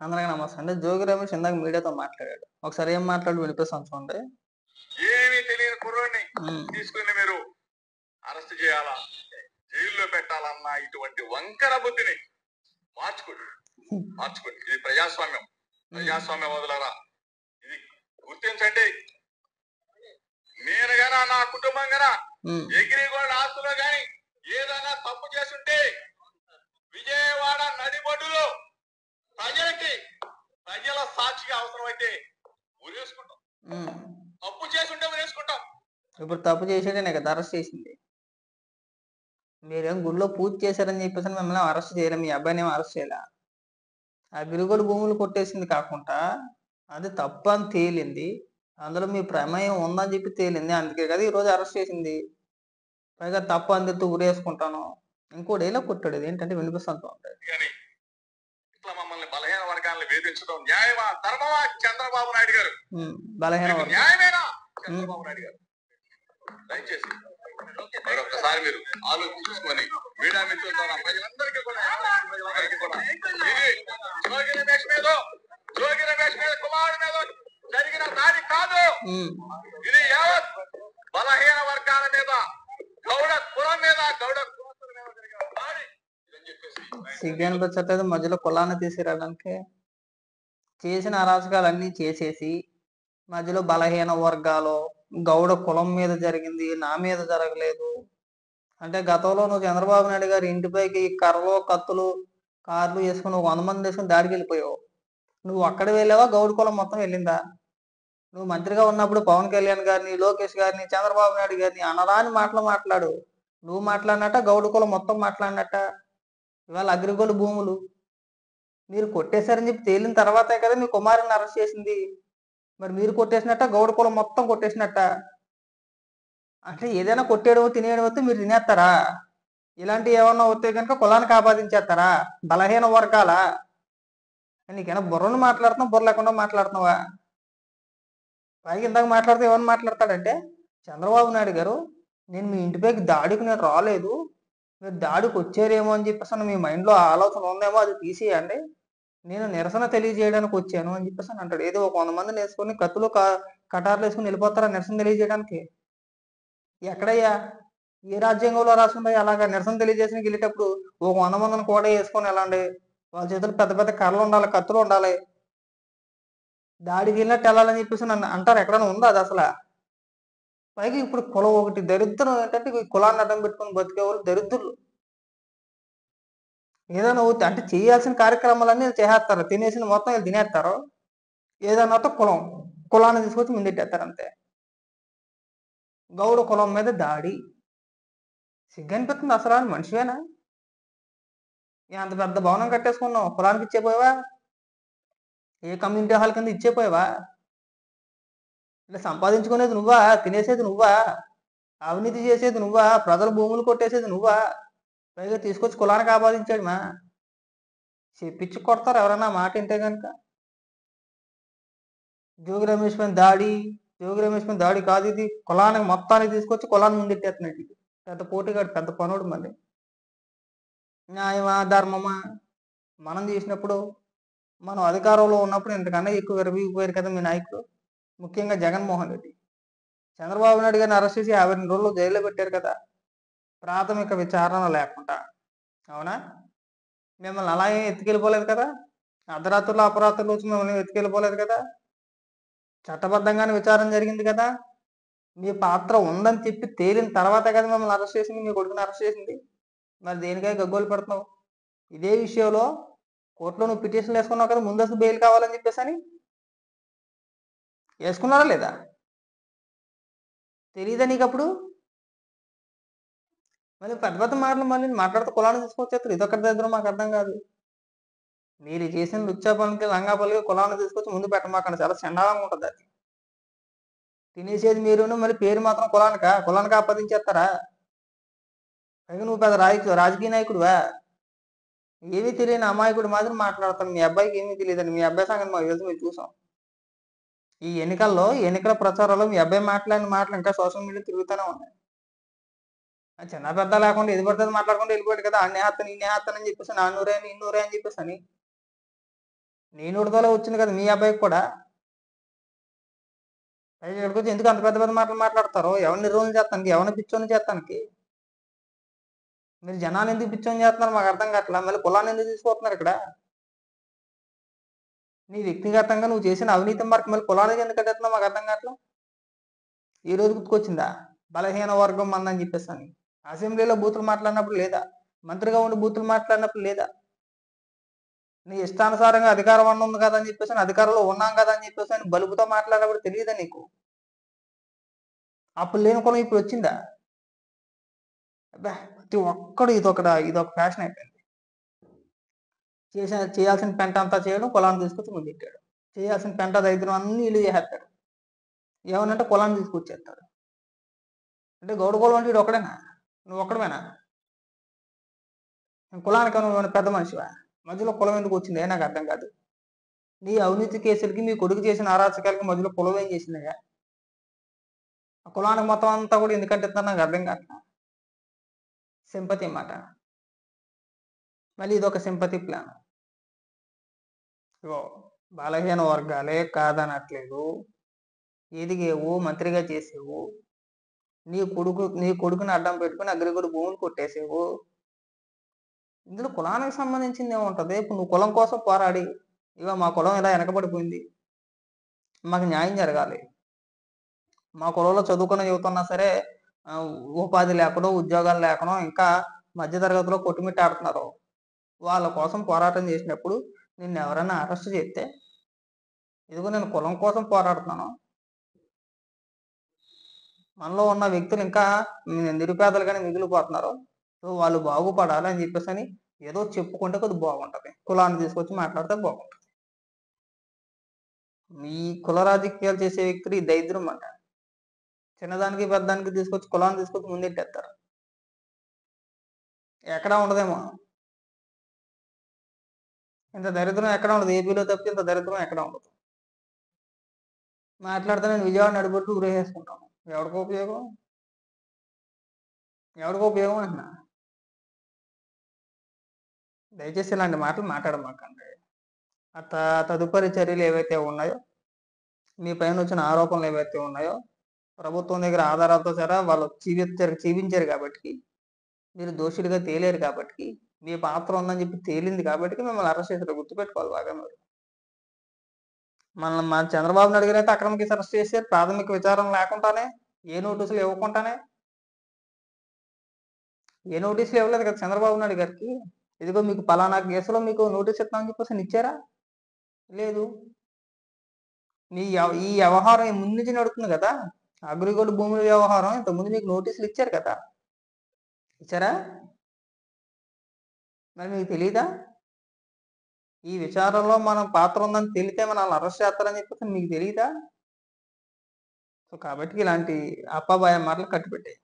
అందరికీ నమస్తే అండి. జోగి రమేష్ ఇందాక మీడియాతో మాట్లాడాడు. ఒకసారి ఏం మాట్లాడి వినిపిస్తాను చూడండి. ఏమీ తెలియని కుర్రోడిని హ్మ్. తీసుకుని మీరు అరెస్ట్ చేయాలా, జైల్లో పెట్టాలన్న ఇటువంటి వంకర బుద్ధిని మార్చుకోండి. మార్చుకోండి. ఇది ప్రజాస్వామ్యం. ప్రజాస్వామ్యం వదలరా. ఇది గుర్తించండి. నేను గానా నా కుటుంబం గానా హ్మ్. ఎగిరిగోళ్ళ ఆస్తులో గాని ఏదైనా తప్పు చేస్తుంటే విజయవాడ నడిబొడ్డులో ప్రజల సాక్షిగా అవసరమైతే ఉరేసుకుంటాం. హ్మ్. తప్పు చేసుంటే ఉరేసుకుంటాం. ఇప్పుడు తప్పు చేసాడనే కదా అరెస్ట్ చేసింది. మీరేం గుడిలో పూజ చేశారని చెప్పేసి మిమ్మల్ని అరెస్ట్ చేయలే. మీ అబ్బాయినేమో అరెస్ట్ చేయలే. అగ్రిగోల్డ్ భూములు కొట్టేసింది కాకుండా అది తప్పు అని తేలింది. అందులో మీ ప్రమేయం ఉందని చెప్పి తేలింది. అందుకే కదా ఈరోజు అరెస్ట్ చేసింది. పైగా తప్పు అందిస్తూ ఉరేసుకుంటాను. ఇంకోటి కొట్టాడు. ఇదేంటంటే వినిపిస్తాను చూడండి. కానీ ఇట్లా మమ్మల్ని బలహీన వర్గాలను వేధించడం న్యాయమా, ధర్మమా? చంద్రబాబు నాయుడు గారు, బలహీన మీకు వర్గం. న్యాయమేనా? చంద్రబాబు నాయుడు గారు, దయచేసి మరొకసారి మీరు ఆలోచించుకొని మీడియా మిత్రుల ద్వారా ప్రజలందరికీ కూడా ఇది జోగి రమేష్ మీద కుమారుడి మీద జరిగిన దాడి కాదు. ఇది యావత్ బలహీన వర్గాల మీద, గౌడ కులం మీద, గౌడ కులస్తుల మీద జరిగిన దాడి అని చెప్పేసి సిగ్గనిపించట్లేదు మధ్యలో కులాన్ని తీసుకురావడానికి. చేసిన అరాచకాలన్నీ చేసేసి మధ్యలో బలహీన వర్గాలు గౌడ కులం మీద జరిగింది, నా మీద జరగలేదు అంటే గతంలో నువ్వు చంద్రబాబు నాయుడు గారి ఇంటిపైకి కర్రలు కత్తులు కార్లు వేసుకుని 100 మంది వేసుకుని దాడికి వెళ్ళిపోయావు. నువ్వు అక్కడ వెళ్ళావా? గౌడ కులం మొత్తం వెళ్ళిందా? నువ్వు మంత్రిగా ఉన్నప్పుడు పవన్ కళ్యాణ్ గారిని, లోకేష్ గారిని, చంద్రబాబు నాయుడు గారిని అనరాని మాటలు మాట్లాడు. నువ్వు మాట్లాడినట్ట గౌడ కులం మొత్తం మాట్లాడినట్ట. ఇవాళ అగ్రిగోల్డ్ భూములు మీరు కొట్టేశారని చెప్పి తేలిన తర్వాతే కదా మీ కుమారుని అరెస్ట్ చేసింది. మరి మీరు కొట్టేసినట్ట గౌడ కులం మొత్తం కొట్టేసినట్ట. అంటే ఏదైనా కొట్టేయడం తినేయడం వస్తే మీరు తినేస్తారా? ఇలాంటివి ఏమన్నా వస్తే కనుక కులానికి ఆపాదించేస్తారా? బలహీన వర్గాల నీకైనా బుర్రను మాట్లాడుతున్నావు, బుర్ర లేకుండా మాట్లాడుతున్నావా? పైకి ఇందాక మాట్లాడితే ఏమన్నా మాట్లాడతాడంటే చంద్రబాబు నాయుడు గారు, నేను మీ ఇంటిపైకి దాడికి నేను రాలేదు, మీరు దాడికి వచ్చారేమో అని చెప్పేసి మీ మైండ్లో ఆలోచన ఉందేమో అది తీసేయండి, నేను నిరసన తెలియజేయడానికి వచ్చాను అని చెప్పేసి అంటాడు. ఏదో ఒక 100 మందిని వేసుకొని కత్తులు కటార్లు వేసుకుని వెళ్ళిపోతారా నిరసన తెలియజేయడానికి? ఎక్కడయ్యా? ఏ రాజ్యాంగంలో రాసిందో అలాగా నిరసన తెలియజేసి వెళ్ళేటప్పుడు ఒక 100 మందిని కూడా వేసుకొని వెళ్ళండి. వాళ్ళ చేతులు పెద్ద పెద్ద కర్రలు ఉండాలి, కత్తులు ఉండాలి, దాడికి వెళ్ళినట్టు వెళ్ళాలని చెప్పేసి నన్ను అంటారు. ఎక్కడైనా ఉందా అది అసలు? పైగా ఇప్పుడు కులం ఒకటి దరిద్రం ఏంటంటే ఈ కులాన్ని అడ్డం పెట్టుకుని బతికే వాళ్ళు దరిద్రులు. ఏదైనా అంటే చేయాల్సిన కార్యక్రమాలన్నీ చేసేస్తారు, తినేసిన మొత్తం వీళ్ళు తినేస్తారు. ఏదైనా కులాన్ని తీసుకొచ్చి ముందెట్టేస్తారు అంతే. గౌడ కులం మీద దాడి సిగ్గనిపిస్తుంది అసలు? మనిషివేనా? అంత పెద్ద భవనం కట్టేసుకున్నావు, కులానికి ఇచ్చేపోయావా? ఏ కమ్యూనిటీ హాల్ కింద ఇచ్చేపోయావా? ఇలా సంపాదించుకునేది నువ్వా? తినేసేది నువ్వా? అవినీతి చేసేది నువ్వా? ప్రజల భూములు కొట్టేసేది నువ్వా? పైగా తీసుకొచ్చి కులానికి ఆపాదించాడు మా చెప్పించి కొడతారు ఎవరన్నా మాట వింటే కనుక. జోగి రమేష్ పైన దాడి, జోగి రమేష్ పైన దాడి కాదు ఇది, కులానికి మొత్తానికి తీసుకొచ్చి కులాన్ని ముందెట్టేస్తున్నాడు. ఇది పెద్ద పోటీగాడు, పెద్ద పనుడు. మళ్ళీ న్యాయమా ధర్మమా? మనం చేసినప్పుడు, మనం అధికారంలో ఉన్నప్పుడు ఇంతకన్నా ఎక్కువ విరవీగిపోయారు కదా మీ నాయకులు, ముఖ్యంగా జగన్మోహన్ రెడ్డి. చంద్రబాబు నాయుడు గారిని అరెస్ట్ చేసి 52 రోజులు జైల్లో పెట్టారు కదా, ప్రాథమిక విచారణ లేకుండా. అవునా? మిమ్మల్ని అలా ఏం ఎత్తుకెళ్ళిపోలేదు కదా, అర్ధరాత్రులు అపరాత్రులు వచ్చి మిమ్మల్ని ఎత్తుకెళ్ళిపోలేదు కదా, చట్టబద్ధంగానే విచారణ జరిగింది కదా. మీ పాత్ర ఉందని చెప్పి తేలిన తర్వాతే కదా మిమ్మల్ని అరెస్ట్ చేసింది, మీ కొడుకుని అరెస్ట్ చేసింది. మరి దేనికై గగ్గోలు పెడుతున్నావు? ఇదే విషయంలో కోర్టులో నువ్వు పిటిషన్లు వేసుకున్నావు కదా, ముందస్తు బెయిల్ కావాలని చెప్పేసి అని. వేసుకున్నారా లేదా? తెలియదా నీకు అప్పుడు? మళ్ళీ పెద్ద పెద్ద మాటలు మళ్ళీ మాట్లాడుతూ కులాన్ని తీసుకొచ్చేస్తారు. ఇదొక్కటి దగ్గర మాకు అర్థం కాదు. మీరు చేసిన లుచ్చా పనికి లంగా పలికి కులాన్ని తీసుకొచ్చి ముందు పెట్టమాకండి, చాలా చండాలంగా ఉంటుంది అది. తినేసేది మీరును, మరి పేరు మాత్రం కులానికి ఆపాదించేస్తారా? పైగా నువ్వు పెద్ద రాజకీయ నాయకుడువా? ఏమీ తెలియని అమాయకుడు మాత్రం మాట్లాడతాను. మీ అబ్బాయికి ఏమీ తెలియదండి. మీ అబ్బాయి సంగతి మాకు తెలుసు, మేము చూసాం. ఈ ఎన్నికల ప్రచారంలో మీ అబ్బాయి మాట్లాడిన మాటలు ఇంకా సోషల్ మీడియా తిరుగుతూనే ఉన్నాయి. చిన్న పెద్ద లేకుండా ఇది పడుతుంది మాట్లాడుకుంటూ వెళ్ళిపోయాడు కదా, ఆ నేహత్తని ఈ నేహత్తని అని చెప్పేసి, ఆ నూరే అని ఇన్నూరే అని చెప్పేసి అని. నేను ఉడతలో వచ్చింది కదా మీ అబ్బాయికి కూడా. పైగా ఇక్కడికి వచ్చి ఎందుకు అంత పెద్ద పెద్ద మాటలు మాట్లాడతారు? ఎవరిని రోజులు చేస్తానికి, ఎవరిని పిచ్చోని చేస్తానికి? మీరు జనాన్ని ఎందుకు పిచ్చోని చేస్తున్నారు మాకు అర్థం కావట్లా. మళ్ళీ కులాన్ని ఎందుకు తీసుకొస్తున్నారు ఇక్కడ? నీ వ్యక్తిగతంగా నువ్వు చేసిన అవినీతి మార్కు మళ్ళీ కులానికి ఎందుకు కట్టేస్తున్నావు మాకు అర్థం కావట్లా. ఈ రోజు గుర్తుకొచ్చిందా బలహీన వర్గం మందని చెప్పేసి అని? అసెంబ్లీలో బూతులు మాట్లాడినప్పుడు లేదా? మంత్రిగా ఉండి బూతులు మాట్లాడినప్పుడు లేదా? నీ ఇష్టానుసారంగా అధికారం అన్న ఉంది కదా అని చెప్పేసి అధికారంలో ఉన్నాం కదా అని చెప్పేసి అని బలుపుతో మాట్లాడినప్పుడు తెలియదా నీకు? అప్పుడు లేని కులం ఇప్పుడు వచ్చిందా? అబ్బా, ప్రతి ఒక్కడు ఇదొక ఫ్యాషన్ అయిపోయింది. చేయాల్సిన పెంట అంతా చేయడం, కులాన్ని తీసుకొచ్చి ముందెట్టాడు. చేయాల్సిన పెంట దరిద్రం అన్ని ఇల్లు చేసేస్తాడు. ఏమనంటే కులాన్ని తీసుకొచ్చేస్తాడు. అంటే గౌడ కులం అంటే ఇడు ఒక్కడేనా? నువ్వు ఒక్కడమేనా? కులానికి నువ్వు పెద్ద మనిషివా? మధ్యలో కులం ఎందుకు వచ్చిందే నాకు అర్థం కాదు. నీ అవినీతి కేసులకి మీ కొడుకు చేసిన అరాచకాలకి మధ్యలో కులం ఏం చేసిందయ్యా? ఆ కులానికి మొత్తం అంతా కూడా ఎందుకంటే నాకు అర్థం కాదు. సింపతి మాట. మళ్ళీ ఇదొక సింపతి ప్లాన్. ఇగో బలహీన వర్గాలే కాదనట్లేదు. ఎదిగేవు, మంత్రిగా చేసేవు, నీ కొడుకుని అడ్డం పెట్టుకుని అగ్రిగోడు భూములు కొట్టేసేవు. ఇందులో కులానికి సంబంధించింది ఏముంటది? ఇప్పుడు నువ్వు కులం కోసం పోరాడి ఇవో మా కులం ఇలా వెనకబడిపోయింది, మాకు న్యాయం జరగాలి, మా కులంలో చదువుకున్న యువతున్నా సరే ఉపాధి లేకుండా, ఉద్యోగాలు లేకుండా ఇంకా మధ్యతరగతిలో కొట్టుమిట్టాడుతున్నారు. వాళ్ళ కోసం పోరాటం చేసినప్పుడు నిన్ను ఎవరైనా అరెస్ట్ చేస్తే, ఇదిగో నేను కులం కోసం పోరాడుతున్నాను, మనలో ఉన్న వ్యక్తులు ఇంకా నిరుపేదలుగానే మిగిలిపోతున్నారు, సో వాళ్ళు బాగుపడాలి అని చెప్పేసి అని ఏదో చెప్పుకుంటే కొద్ది బాగుంటుంది. కులాన్ని తీసుకొచ్చి మాట్లాడితే బాగుంటుంది. ఈ కుల రాజకీయాలు చేసే వ్యక్తులు ఈ దరిద్రం అంట. చిన్నదానికి పెద్దదానికి తీసుకొచ్చి కులాన్ని తీసుకొచ్చి ముందెట్టేస్తారు. ఎక్కడా ఉండదేమో ఇంత దరిద్రం, ఎక్కడ ఉండదు. ఏపీలో తప్పితే ఇంత దరిద్రం ఎక్కడ ఉండదు. మాట్లాడితే నేను విజయవాడ నడిబొట్టు ఊరేసుకుంటాను. ఎవరికో ఉపయోగం? ఎవరికో ఉపయోగం అంటున్నా. దయచేసి ఇలాంటి మాటలు మాట్లాడమాకండి. తదుపరి చర్యలు ఏవైతే ఉన్నాయో, మీ పైన వచ్చిన ఆరోపణలు ఏవైతే ఉన్నాయో, ప్రభుత్వం దగ్గర ఆధారాలతో సరే వాళ్ళు చూపించారు కాబట్టి, మీరు దోషుడిగా తేలేరు కాబట్టి, మీ పాత్ర ఉందని చెప్పి తేలింది కాబట్టి మిమ్మల్ని అరెస్ట్ చేశారు. గుర్తుపెట్టుకోవాలి బాగా. మీరు మన చంద్రబాబు నాయుడు గారు అయితే అక్రమ కేసు అరెస్ట్ చేశారు. ప్రాథమిక విచారణ లేకుండానే, ఏ నోటీసులు ఇవ్వకుండానే. ఏ నోటీసులు ఇవ్వలేదు కదా చంద్రబాబు నాయుడు గారికి. ఇదిగో మీకు పలానా కేసులో మీకు నోటీస్ ఇస్తామని చెప్పేసి ఇచ్చారా? లేదు. ఈ వ్యవహారం ముందు నుంచి నడుస్తుంది కదా. అగ్రిగోల్డ్ భూముల వ్యవహారం ఇంతకుముందు మీకు నోటీసులు ఇచ్చారు కదా. ఇచ్చారా? మరి మీకు తెలీదా? ఈ విచారంలో మనం పాత్ర ఉందని తెలితే మనల్ని అరెస్ట్ చేస్తారని చెప్పేసి మీకు తెలియదా? సో కాబట్టి ఇలాంటి అప్పాబాయ మాటలు కట్టిపెట్టాయి.